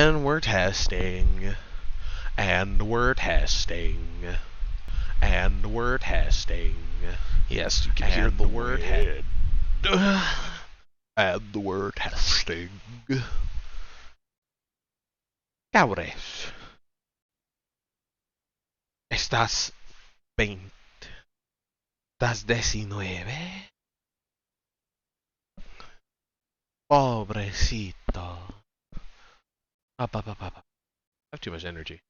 And we're testing. And we're testing. And we're testing. Yes, you can hear And the word wind. And the word testing. Cabres. Estás 20. Estás 19. Pobrecito. Up. I have too much energy.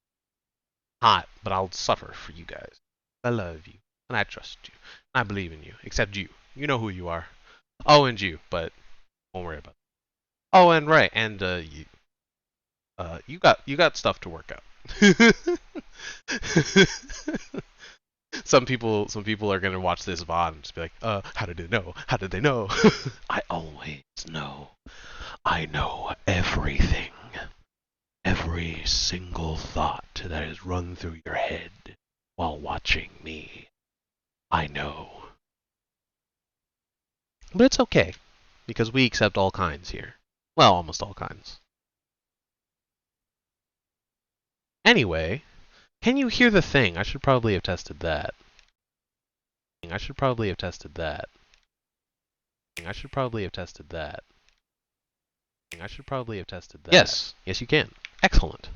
Hot, but I'll suffer for you guys. I love you, and I trust you, and I believe in you. Except you. You know who you are. Oh, and you, but won't worry about it. Oh, and right, and you. You got stuff to work out. Some people are gonna watch this VOD and just be like, how did they know? How did they know? I always know. I know everything. Every single thought that has run through your head while watching me. I know. But it's okay, because we accept all kinds here. Well, almost all kinds. Anyway, can you hear the thing? I should probably have tested that. I should probably have tested that. I should probably have tested that. I should probably have tested that. Yes, yes you can. Excellent.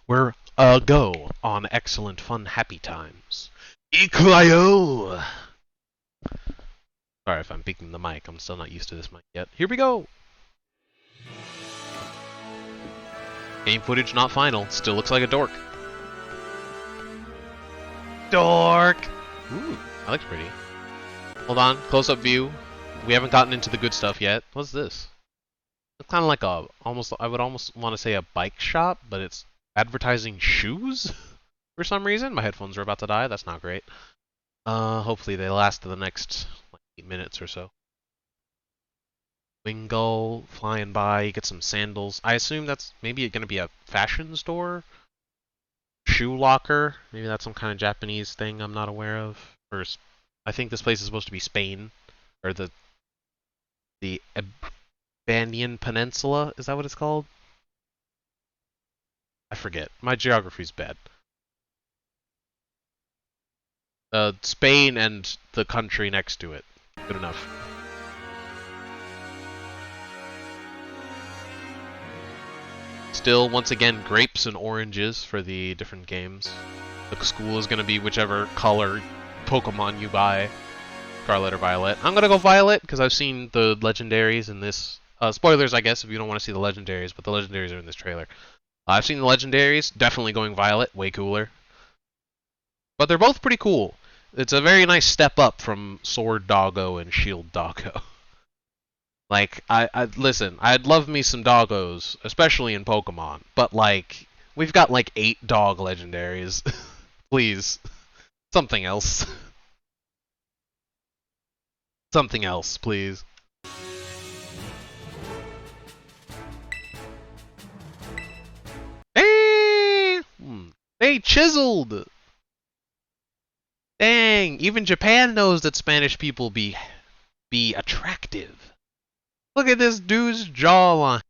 We're go on excellent, fun, happy times. Ikuayo! Sorry if I'm peeking the mic. I'm still not used to this mic yet. Here we go! Game footage not final. Still looks like a dork. Dork! Ooh, that looks pretty. Hold on, close-up view. We haven't gotten into the good stuff yet. What's this? It's kind of like a, I would almost want to say a bike shop, but it's advertising shoes? For some reason. My headphones are about to die. That's not great. Hopefully they last to the next, like, 8 minutes or so. Wingull flying by, you get some sandals. I assume that's maybe going to be a fashion store? Shoe locker? Maybe that's some kind of Japanese thing I'm not aware of. Or I think this place is supposed to be Spain, or the Iberian Peninsula. Is that what it's called? I forget. My geography's bad. Spain and the country next to it. Good enough. Still, once again, grapes and oranges for the different games. The school is going to be whichever color Pokemon you buy. Scarlet or Violet. I'm going to go Violet, because I've seen the legendaries in this. Spoilers, I guess, if you don't want to see the legendaries, but the legendaries are in this trailer. I've seen the legendaries. Definitely going Violet. Way cooler. But they're both pretty cool. It's a very nice step up from Sword Doggo and Shield Doggo. Like, listen, I'd love me some doggos, especially in Pokemon, but, like, we've got, like, 8 dog legendaries. Please. Something else. Something else, please. Hey! They chiseled! Dang, even Japan knows that Spanish people be attractive. Look at this dude's jawline.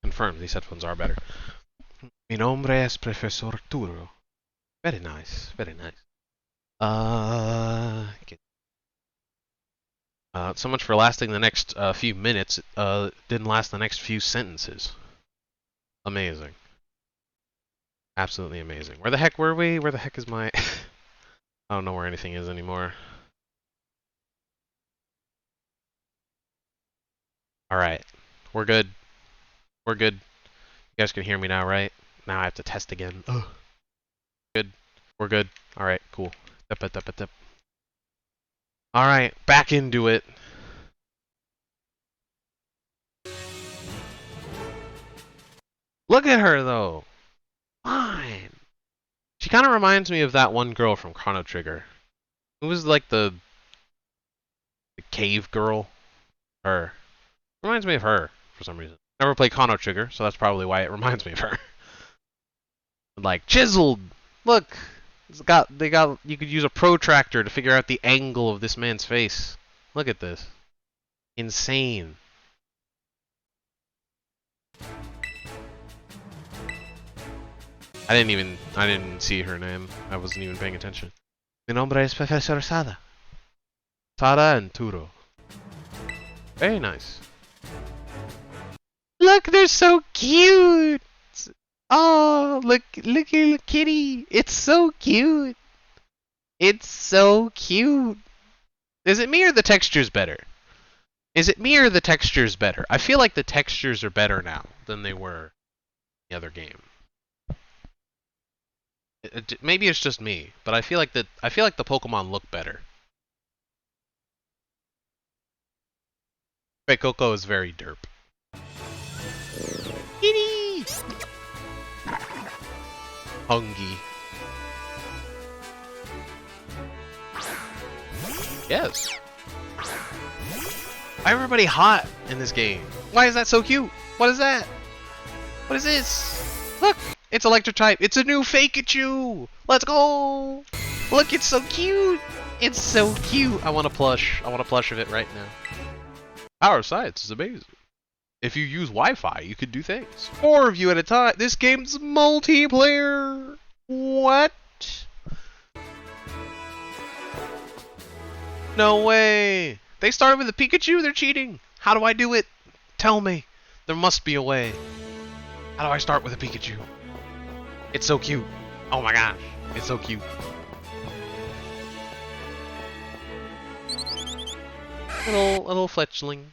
Confirmed, these headphones are better. Mi nombre es Profesor Arturo. Very nice, very nice. So much for lasting the next few minutes. Didn't last the next few sentences. Amazing. Absolutely amazing. Where the heck were we? Where the heck is my... I don't know where anything is anymore. Alright. We're good. We're good. You guys can hear me now, right? now I have to test again. Ugh. Good. We're good. Alright, cool. Alright, back into it. Look at her, though. Fine. She kind of reminds me of that one girl from Chrono Trigger. Who was like the cave girl? Her. Reminds me of her for some reason. Never played Chrono Trigger, so that's probably why it reminds me of her. Like, chiseled! Look! You could use a protractor to figure out the angle of this man's face. Look at this. Insane. I didn't see her name. I wasn't even paying attention. Mi nombre es Profesor Sada. Sada and Turo. Very nice. Look, they're so cute! Oh, look at kitty. It's so cute. It's so cute. Is it me or the texture's better? Is it me or the texture's better? I feel like the textures are better now than they were in the other game. Maybe it's just me, but I feel like the Pokemon look better. Right, Coco is very derp. Kitty! Hungy. Yes. Why everybody hot in this game? Why is that so cute? What is that? What is this? Look! It's electric type. It's a new Fakachu! Let's go! Look, it's so cute! It's so cute! I want a plush. I want a plush of it right now. Power science is amazing. If you use Wi-Fi, you could do things. 4 of you at a time. This game's multiplayer! What? No way! They started with a Pikachu? They're cheating! How do I do it? Tell me. There must be a way. How do I start with a Pikachu? It's so cute. Oh my gosh. It's so cute. Little fletchling.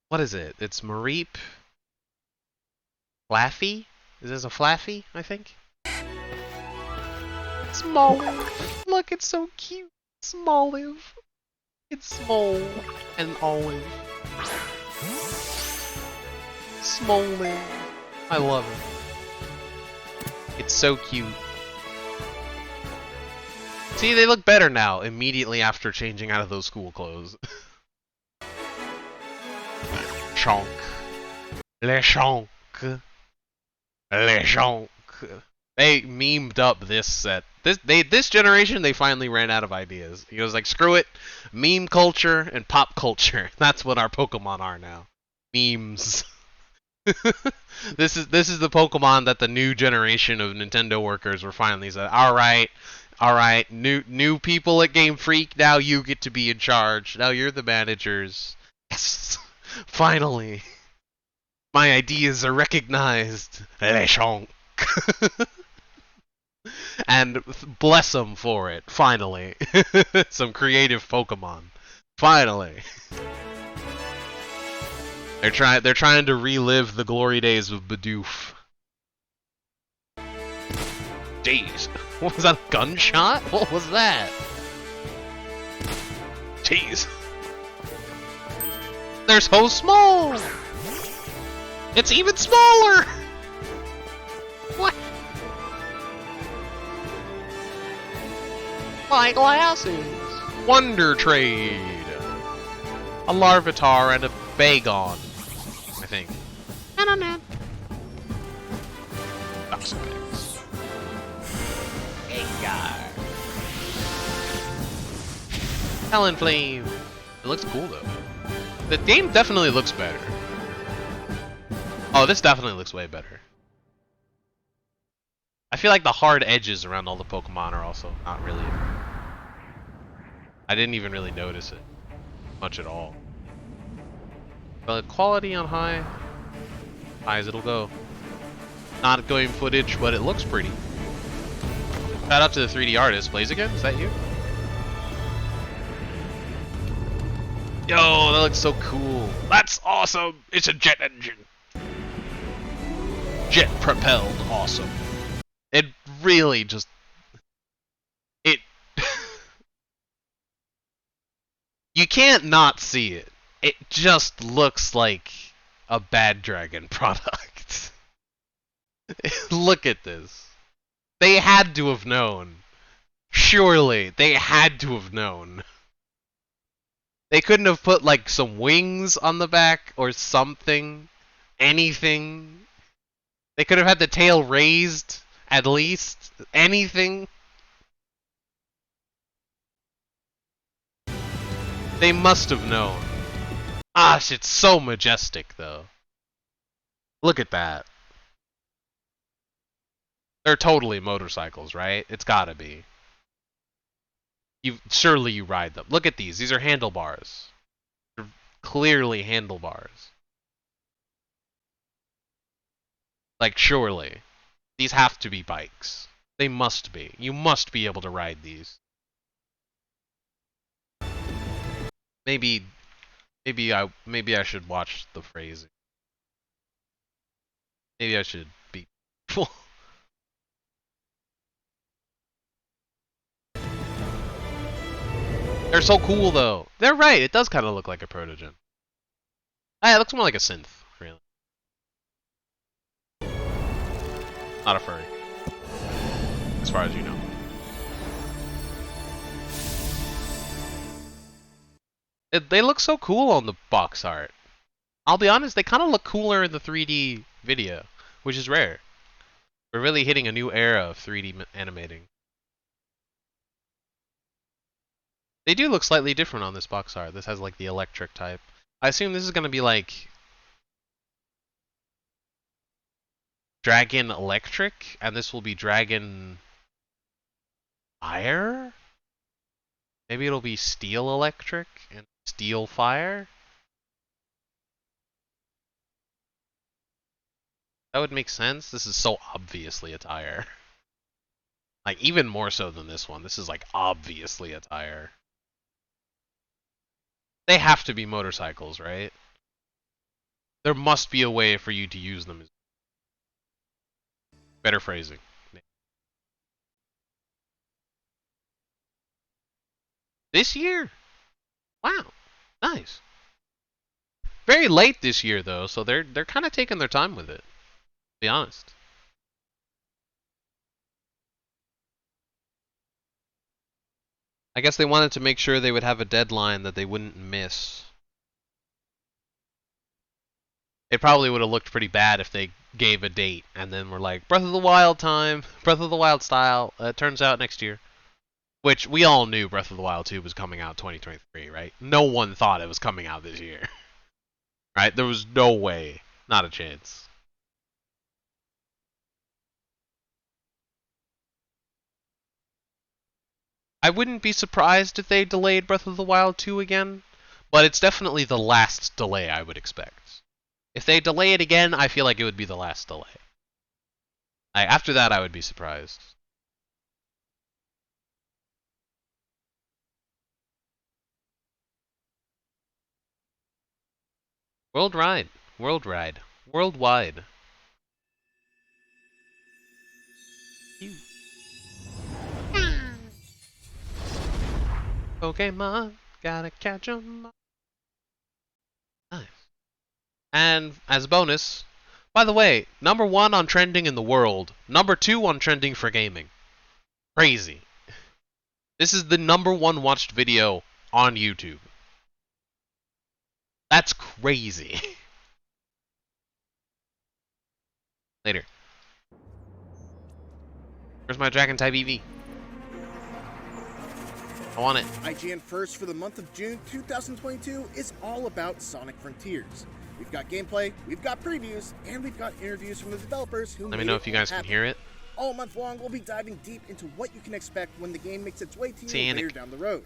What is it? It's Mareep. Flaffy? Is this a Flaffy, I think? Smoliv. Look, it's so cute. Smoliv. It's small and olive. Smoliv. I love it. It's so cute. See, they look better now, immediately after changing out of those school clothes. Chonk. Le chonk. Le chonk. They memed up this set. This generation, they finally ran out of ideas. It was like, screw it, meme culture and pop culture. That's what our Pokemon are now. Memes. This is the Pokemon that the new generation of Nintendo workers were finally said, all right, new people at Game Freak. Now you get to be in charge. Now you're the managers. Yes, finally, my ideas are recognized. Lechonk. And bless them for it. Finally, some creative Pokemon. Finally. They're trying to relive the glory days of Bidoof. Jeez. What was that, a gunshot? What was that? Jeez. They're so small! It's even smaller! What? My glasses! Wonder Trade! A Larvitar and a Bagon, I think. Toxapex. Gengar. Talonflame. It looks cool though. The game definitely looks better. Oh, this definitely looks way better. I feel like the hard edges around all the Pokemon are also not really... I didn't even really notice it much at all. But quality on high as it'll go. Not game footage, but it looks pretty. Shout out to the 3D artist. Blaziken, is that you? Yo, that looks so cool. That's awesome. It's a jet engine. Jet propelled awesome. It really just... It... You can't not see it. It just looks like a Bad Dragon product. Look at this. They had to have known. Surely, they had to have known. They couldn't have put, like, some wings on the back or something. Anything. They could have had the tail raised, at least. Anything. They must have known. Gosh, it's so majestic, though. Look at that. They're totally motorcycles, right? It's gotta be. Surely you ride them. Look at these. These are handlebars. They're clearly handlebars. Like, surely. These have to be bikes. They must be. You must be able to ride these. Maybe I should watch the phrasing. Maybe I should be They're so cool, though. They're right. It does kind of look like a protogen. Ah, it looks more like a synth, really. Not a furry. As far as you know. They look so cool on the box art. I'll be honest, they kind of look cooler in the 3D video, which is rare. We're really hitting a new era of 3D animating. They do look slightly different on this box art. This has like the electric type. I assume this is going to be like Dragon Electric, and this will be Dragon Fire? Maybe it'll be Steel Electric and Steel Fire? That would make sense. This is so obviously a tire. Like, even more so than this one. This is like obviously a tire. They have to be motorcycles, right? There must be a way for you to use them. Better phrasing. This year? Wow. Nice. Very late this year though, so they're kind of taking their time with it. To be honest. I guess they wanted to make sure they would have a deadline that they wouldn't miss. It probably would have looked pretty bad if they gave a date and then were like, Breath of the Wild time, Breath of the Wild style, turns out next year. Which we all knew Breath of the Wild 2 was coming out 2023, right? No one thought it was coming out this year. Right? There was no way. Not a chance. I wouldn't be surprised if they delayed Breath of the Wild 2 again, but it's definitely the last delay I would expect. If they delay it again, I feel like it would be the last delay. After that, I would be surprised. Worldwide. Worldwide. Pokemon, gotta catch 'em. Nice. And as a bonus, by the way, #1 on trending in the world, #2 on trending for gaming. Crazy. This is the #1 watched video on YouTube. That's crazy. Later. Where's my Dragon type EV? I want it. IGN First for the month of June 2022 is all about Sonic Frontiers. We've got gameplay, we've got previews, and we've got interviews from the developers who Let me know if you guys can hear it. All month long, we'll be diving deep into what you can expect when the game makes its way to you later down the road.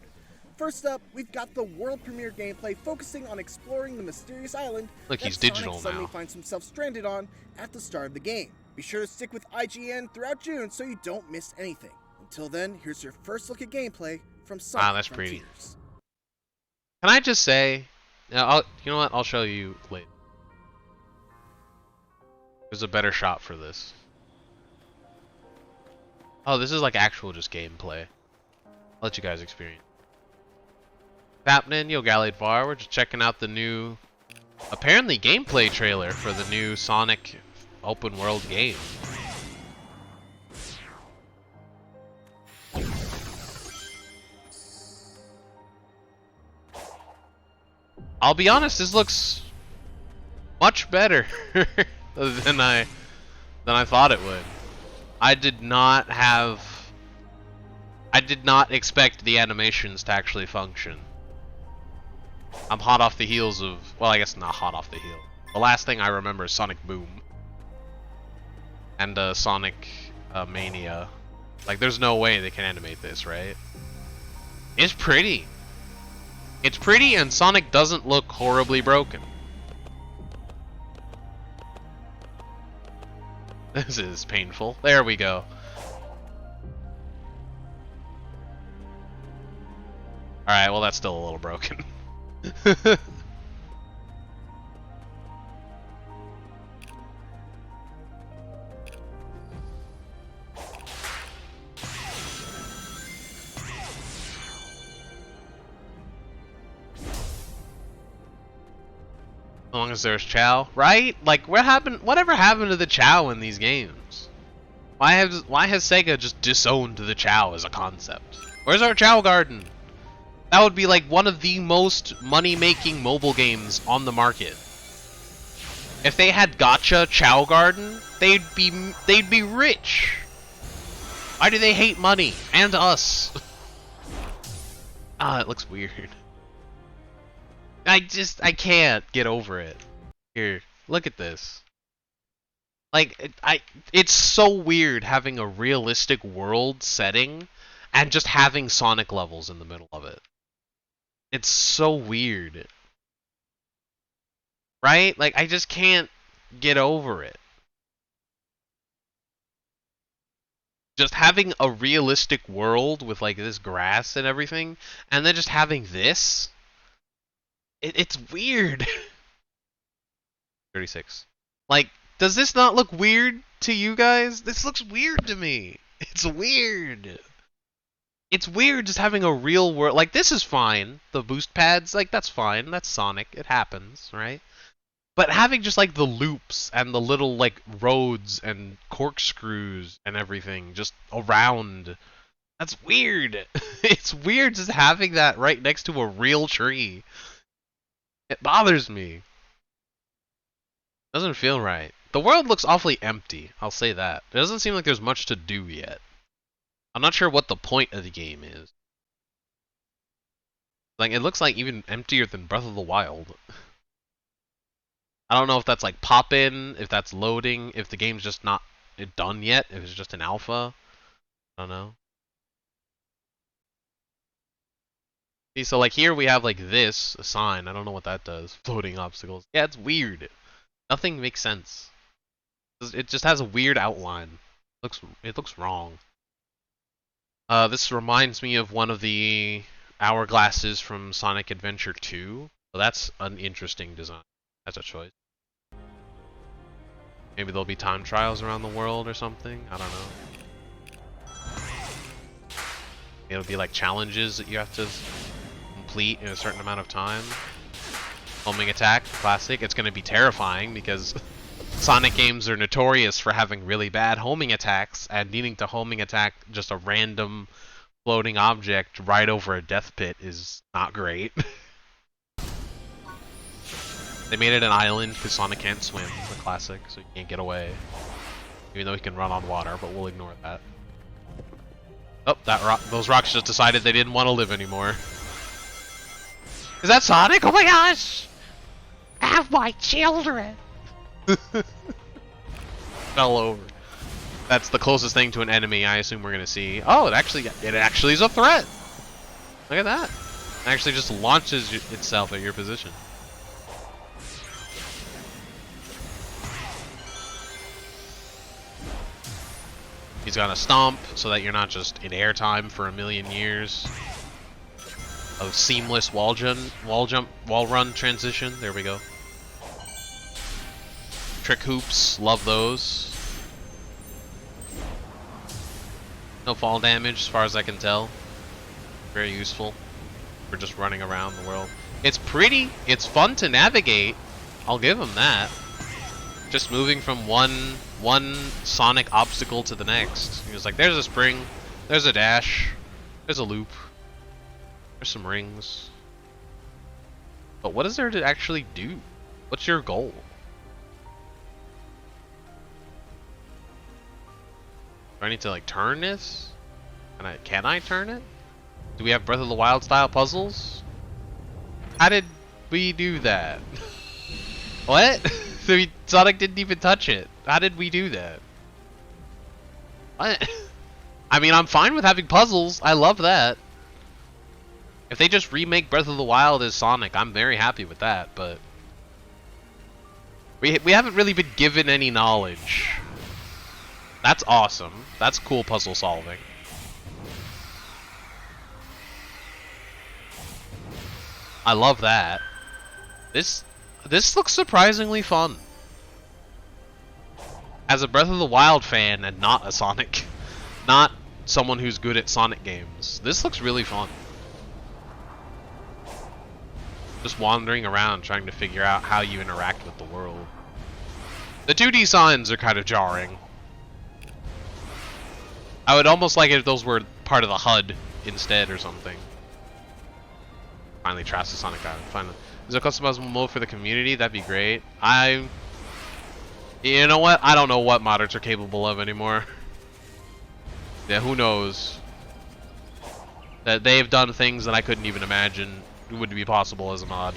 First up, we've got the world premiere gameplay focusing on exploring the mysterious island Look, that he's digital Sonic suddenly now. finds himself stranded on at the start of the game. Be sure to stick with IGN throughout June so you don't miss anything. Until then, here's your first look at gameplay from Sonic that's Frontiers. pretty. Can I just say, Yeah, you know what? I'll show you later. There's a better shot for this. Oh, this is like actual just gameplay. I'll let you guys experience. What's happening? Yo, Gallade Bar. We're just checking out the new, apparently, gameplay trailer for the new Sonic open world game. I'll be honest, this looks much better than I thought it would. I did not expect the animations to actually function. I'm hot off the heels of, well, I guess not hot off the heel. The last thing I remember is Sonic Boom and Sonic Mania. Like, there's no way they can animate this, right? It's pretty. It's pretty, and Sonic doesn't look horribly broken. This is painful. There we go. Alright, well, that's still a little broken. As long as there's Chow, right? Like, whatever happened to the Chow in these games? Why has Sega just disowned the Chow as a concept? Where's our Chow Garden? That would be like one of the most money-making mobile games on the market. If they had Gacha Chow Garden, they'd be rich. Why do they hate money and us? Ah, it looks weird. I can't get over it. Here, look at this. Like, it's so weird having a realistic world setting and just having Sonic levels in the middle of it. It's so weird. Right? Like, I just can't get over it. Just having a realistic world with, like, this grass and everything, and then just having this? It's weird. 36. Like, does this not look weird to you guys? This looks weird to me. It's weird. It's weird just having a real world. Like, this is fine. The boost pads, like, that's fine. That's Sonic. It happens, right? But having just, like, the loops and the little, like, roads and corkscrews and everything just around, that's weird. It's weird just having that right next to a real tree. It bothers me. Doesn't feel right. The world looks awfully empty, I'll say that. It doesn't seem like there's much to do yet. I'm not sure what the point of the game is. Like, it looks like even emptier than Breath of the Wild. I don't know if that's like pop-in, if that's loading, if the game's just not done yet, if it's just an alpha. I don't know. See, so like here we have like this, a sign, I don't know what that does. Floating obstacles. Yeah, it's weird. Nothing makes sense. It just has a weird outline. It looks wrong. This reminds me of one of the hourglasses from Sonic Adventure 2. So that's an interesting design. That's a choice. Maybe there'll be time trials around the world or something. I don't know. It'll be like challenges that you have to complete in a certain amount of time. Homing attack, classic. It's going to be terrifying because Sonic games are notorious for having really bad homing attacks, and needing to homing attack just a random floating object right over a death pit is not great. They made it an island because Sonic can't swim, the classic, so he can't get away. Even though he can run on water, but we'll ignore that. Oh, those rocks just decided they didn't want to live anymore. Is that Sonic? Oh my gosh! Have my children! Fell over. That's the closest thing to an enemy I assume we're gonna see. Oh, it actually is a threat! Look at that. It actually just launches itself at your position. He's gonna stomp so that you're not just in airtime for a million years. a seamless wall run transition. There we go. Trick hoops, love those. No fall damage as far as I can tell. Very useful for just running around the world. It's pretty, it's fun to navigate. I'll give them that. Just moving from one Sonic obstacle to the next. He was like, there's a spring, there's a dash, there's a loop, there's some rings. But what is there to actually do? What's your goal? Do I need to like turn this? Can I turn it? Do we have Breath of the Wild style puzzles? How did we do that? What? Sonic didn't even touch it. How did we do that? What? I mean, I'm fine with having puzzles. I love that. If they just remake Breath of the Wild as Sonic, I'm very happy with that, but we haven't really been given any knowledge. That's awesome. That's cool puzzle solving. I love that. This looks surprisingly fun. As a Breath of the Wild fan and not a Sonic, not someone who's good at Sonic games, this looks really fun. Just wandering around trying to figure out how you interact with the world. The 2D signs are kind of jarring. I would almost like it if those were part of the HUD instead or something. Finally trash the Sonic Island. Finally. Is there a customizable mode for the community? That'd be great. You know what? I don't know what modders are capable of anymore. Yeah, who knows? That they've done things that I couldn't even imagine would be possible as a mod.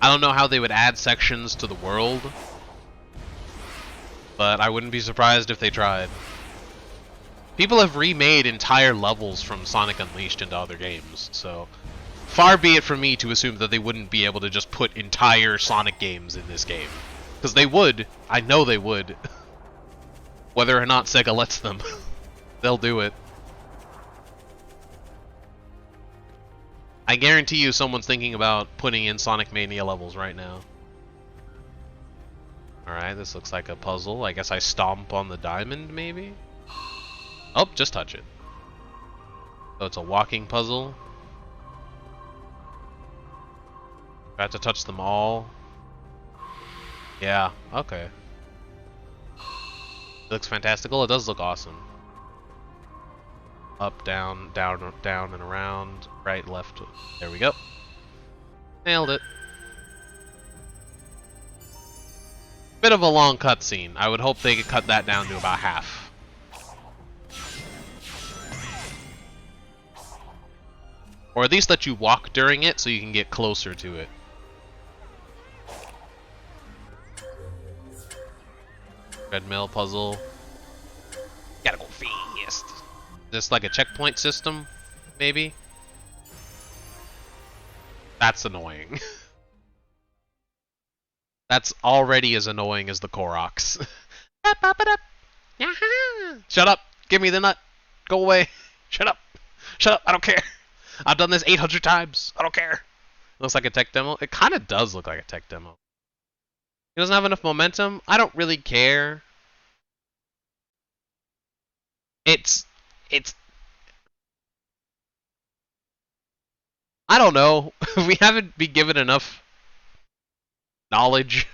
I don't know how they would add sections to the world, but I wouldn't be surprised if they tried. People have remade entire levels from Sonic Unleashed into other games, so far be it from me to assume that they wouldn't be able to just put entire Sonic games in this game. Because they would. I know they would. Whether or not Sega lets them. They'll do it. I guarantee you someone's thinking about putting in Sonic Mania levels right now. Alright, this looks like a puzzle. I guess I stomp on the diamond, maybe? Oh, just touch it. So it's a walking puzzle. I have to touch them all. Yeah, okay. It looks fantastical. It does look awesome. Up, down, down, down, and around. Right, left. There we go. Nailed it. Bit of a long cutscene. I would hope they could cut that down to about half. Or at least let you walk during it so you can get closer to it. Treadmill puzzle. Gotta go fast. Is this like a checkpoint system? Maybe? That's annoying. That's already as annoying as the Koroks. Shut up! Give me the nut! Go away! Shut up! Shut up! I don't care! I've done this 800 times! I don't care! Looks like a tech demo? It kinda does look like a tech demo. It doesn't have enough momentum? I don't really care. It's... I don't know. We haven't been given enough knowledge.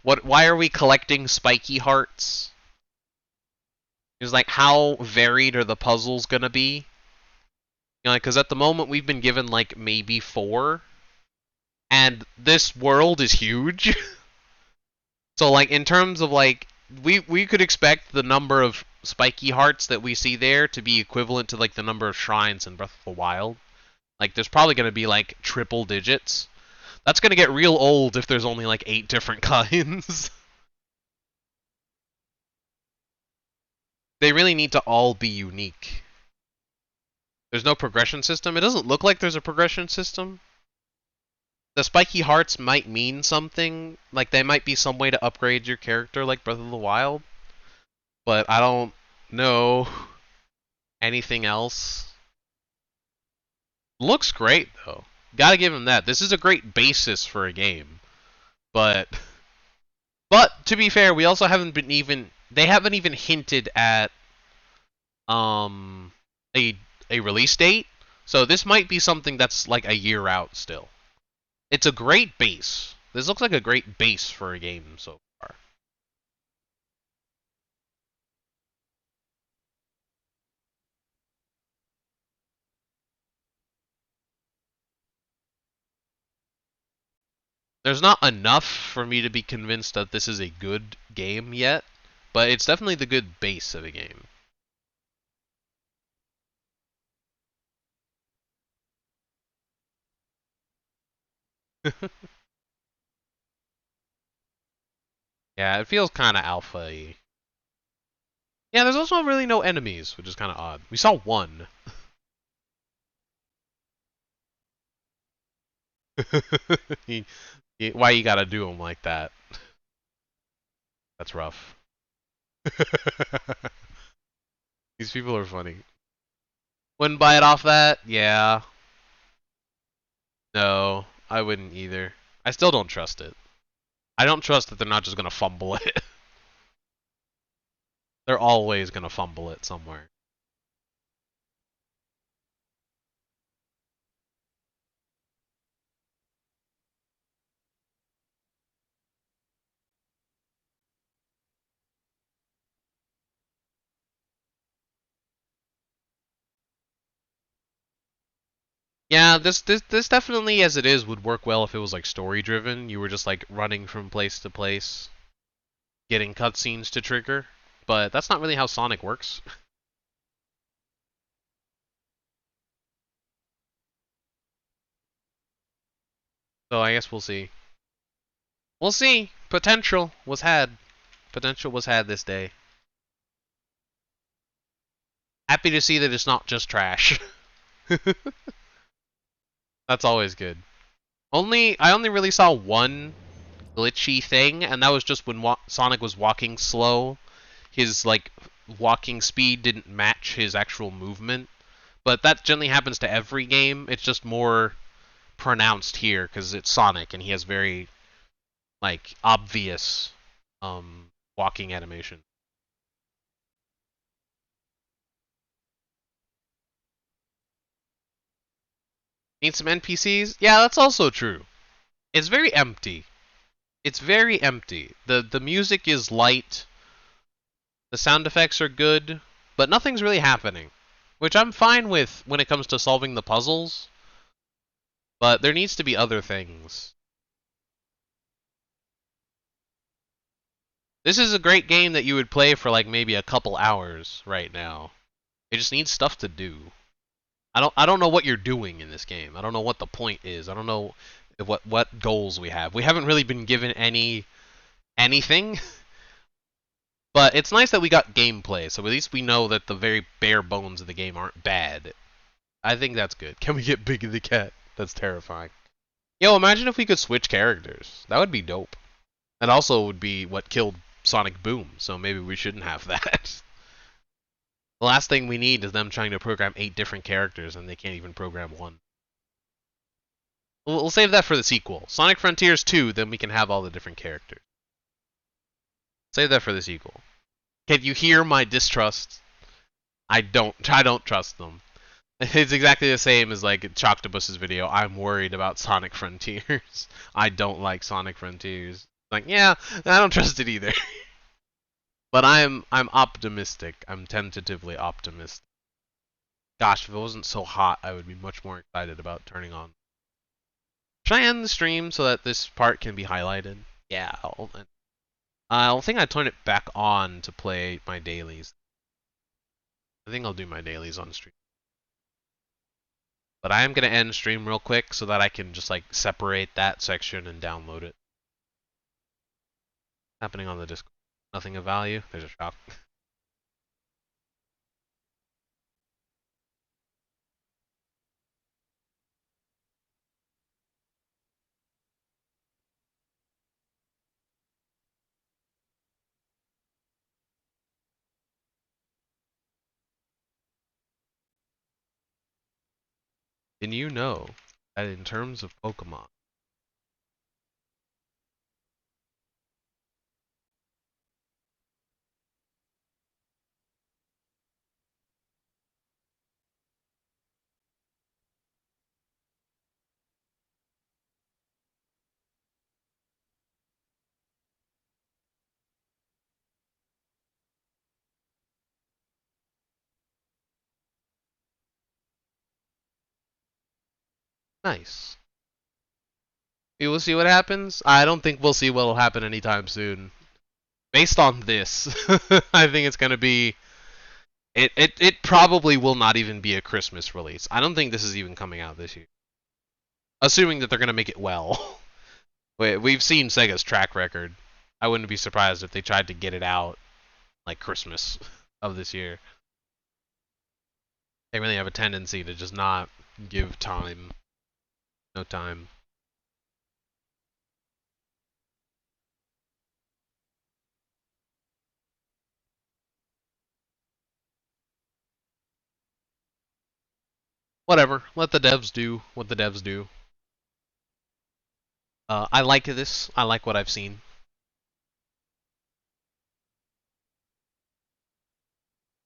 Why are we collecting spiky hearts? It's like, how varied are the puzzles gonna be? You know, like, because at the moment we've been given like maybe 4, and this world is huge. So like in terms of like, we could expect the number of spiky hearts that we see there to be equivalent to like the number of shrines in Breath of the Wild. Like there's probably gonna be like triple digits. That's gonna get real old if there's only like 8 different kinds. They really need to all be unique. There's no progression system. It doesn't look like there's a progression system. The spiky hearts might mean something. Like they might be some way to upgrade your character like Breath of the Wild. But I don't know anything else. Looks great though. Gotta give him that. This is a great basis for a game. But to be fair, we also haven't been even they haven't even hinted at um a a release date. So this might be something that's like a year out still. It's a great base. This looks like a great base for a game so far. There's not enough for me to be convinced that this is a good game yet, but it's definitely the good base of a game. Yeah, it feels kind of alpha-y. Yeah, there's also really no enemies, which is kind of odd. We saw one. Why you gotta do him like that? That's rough. These people are funny. Wouldn't buy it off that? Yeah. No, I wouldn't either. I still don't trust it. I don't trust that they're not just gonna fumble it. They're always gonna fumble it somewhere. Yeah, this definitely as it is would work well if it was like story driven. You were just like running from place to place, getting cutscenes to trigger. But that's not really how Sonic works. So I guess we'll see. We'll see. Potential was had. Potential was had this day. Happy to see that it's not just trash. That's always good. I only really saw one glitchy thing, and that was just when Sonic was walking slow. His like walking speed didn't match his actual movement. But that generally happens to every game. It's just more pronounced here because it's Sonic and he has very like obvious walking animation. Need some NPCs? Yeah, that's also true. It's very empty. It's very empty. The music is light. The sound effects are good, but nothing's really happening, which I'm fine with when it comes to solving the puzzles, but there needs to be other things. This is a great game that you would play for like maybe a couple hours right now. It just needs stuff to do. I don't know what you're doing in this game. I don't know what the point is. I don't know what goals we have. We haven't really been given anything. But it's nice that we got gameplay, so at least we know that the very bare bones of the game aren't bad. I think that's good. Can we get Big the Cat? That's terrifying. Yo, imagine if we could switch characters. That would be dope. And also would be what killed Sonic Boom, so maybe we shouldn't have that. The last thing we need is them trying to program 8 different characters and they can't even program one. We'll save that for the sequel. Sonic Frontiers 2, then we can have all the different characters. Save that for the sequel. Can you hear my distrust? I don't trust them. It's exactly the same as like Choctopus's video. I'm worried about Sonic Frontiers. I don't like Sonic Frontiers. Like, yeah, I don't trust it either. But I'm optimistic. I'm tentatively optimistic. Gosh, if it wasn't so hot, I would be much more excited about turning on. Should I end the stream so that this part can be highlighted? Yeah, I think I turn it back on to play my dailies. I think I'll do my dailies on stream. But I am going to end stream real quick so that I can just like separate that section and download it. Happening on the Discord. Nothing of value. There's a shop. And you know that in terms of Pokemon, nice. We will see what happens. I don't think we'll see what will happen anytime soon. Based on this, I think it's gonna be. It probably will not even be a Christmas release. I don't think this is even coming out this year. Assuming that they're gonna make it well. We've seen Sega's track record. I wouldn't be surprised if they tried to get it out like Christmas of this year. They really have a tendency to just not give time. No time. Whatever. Let the devs do what the devs do. I like this. I like what I've seen.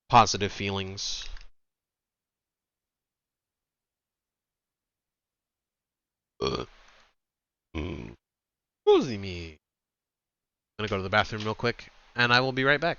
Positive feelings. Cozy me. I'm gonna go to the bathroom real quick, and I will be right back.